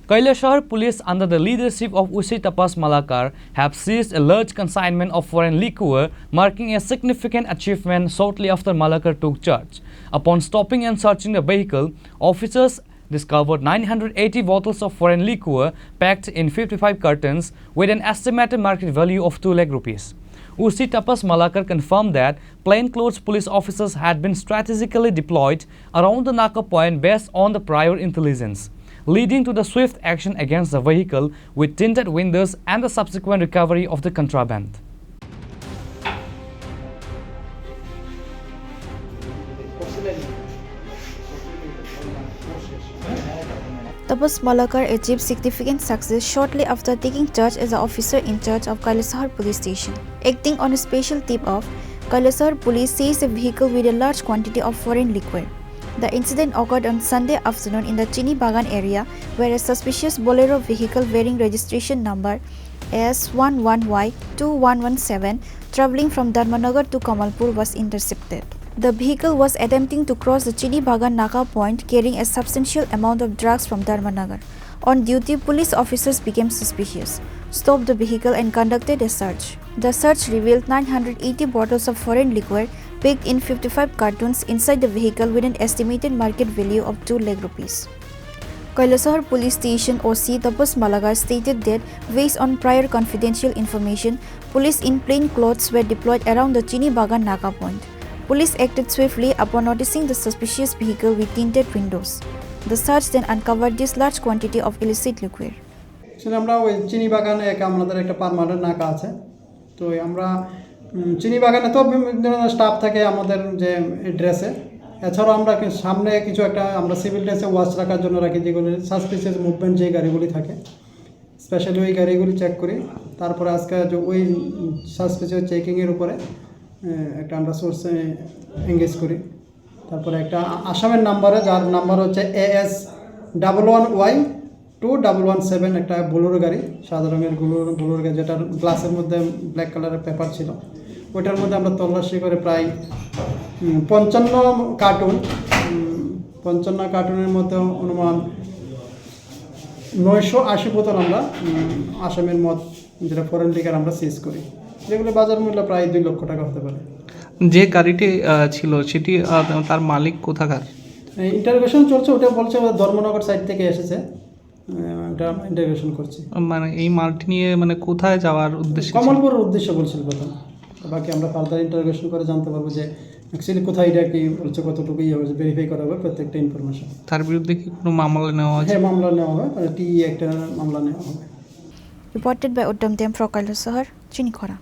Kailasahar police under the leadership of Usi Tapas Malakar have seized a large consignment of foreign liquor, marking a significant achievement shortly after Malakar took charge. Upon stopping and searching the vehicle, officers discovered 980 bottles of foreign liquor packed in 55 cartons with an estimated market value of 2 lakh rupees. Usi Tapas Malakar confirmed that plainclothes police officers had been strategically deployed around the Naka point based on the prior intelligence, leading to the swift action against the vehicle with tinted windows and the subsequent recovery of the contraband. Tapas Malakar achieved significant success shortly after taking charge as the officer in charge of Kailasahar police station. Acting on a special tip-off, Kailasahar police seized a vehicle with a large quantity of foreign liquor. The incident occurred on Sunday afternoon in the Chini Bagan area, where a suspicious Bolero vehicle bearing registration number S11Y2117 travelling from Dharmanagar to Kamalpur was intercepted. The vehicle was attempting to cross the Chini Bagan Naka point carrying a substantial amount of drugs from Dharmanagar. On duty, police officers became suspicious, stopped the vehicle and conducted a search. The search revealed 980 bottles of foreign liquor packed in 55 cartons inside the vehicle with an estimated market value of 2 lakh rupees. Kailasahar Police Station OC Tapas Malakar stated that, based on prior confidential information, police in plain clothes were deployed around the Chini Bagan Naka point. Police acted swiftly upon noticing the suspicious vehicle with tinted windows. The search then uncovered this large quantity of illicit liquor. আমরা ওই চিনি বাগানে আমাদের একটা permanent নাকা আছে, তো আমরা চিনি বাগানে তো বিভিন্ন ধরনের স্টাফ থাকে আমাদের যে ড্রেসে, এছাড়াও আমরা সামনে কিছু একটা আমরা সিভিল ড্রেসে ওয়াচ রাখার জন্য রাখি, যেগুলি সাসপিসিয়াস মুভমেন্ট যে গাড়িগুলি থাকে স্পেশালি ওই গাড়িগুলি চেক করি। তারপরে আজকে ওই সাসপিসিয়াস চেকিংয়ের উপরে একটা আমরা সোর্সে এঙ্গেজ করি। তারপরে একটা আসামের নাম্বারে, যার নাম্বার হচ্ছে AS11Y2117, একটা বোলেরো গাড়ি, সাদা রঙের বোলেরো গাড়ি, যেটার গ্লাসের মধ্যে ব্ল্যাক কালারের পেপার ছিল। ওইটার মধ্যে আমরা তল্লাশি করে প্রায় 55 কার্টুনের মধ্যে অনুমান 980 বোতল আমরা আসামের মদ, যেটা ফরেন লিকার, আমরা সিজ করি, যেগুলো বাজার মূল্য প্রায় 2 লক্ষ টাকা হতে পারে। যে গাড়িটি ছিল সেটি তার মালিক কোথাকার? ইন্টারোগেশন চলছে, ওটা বলছে ধর্মনগর সাইড থেকে এসেছে, ওটা ইন্টারোগেশন করছি। মানে এই মালটি নিয়ে মানে কোথায় যাওয়ার উদ্দেশ্যে? কমলপুরের উদ্দেশ্যে বলছিল প্রথম, বাকি আমরা ফার্দার ইন্টারোগেশন করে জানতে পারবো যে অ্যাকচুয়ালি কোথায় এটা কি বলছে, কতটুকু ইয়ে হয়েছে, ভেরিফাই করা হবে প্রত্যেকটা ইনফরমেশন। তার বিরুদ্ধে কি কোনো মামলা নেওয়া হয়েছে? হ্যাঁ, মামলা নেওয়া হবে, টি একটা মামলা নেওয়া হবে। Reported by Uddam Dem for Kailasahar, Chinikhara.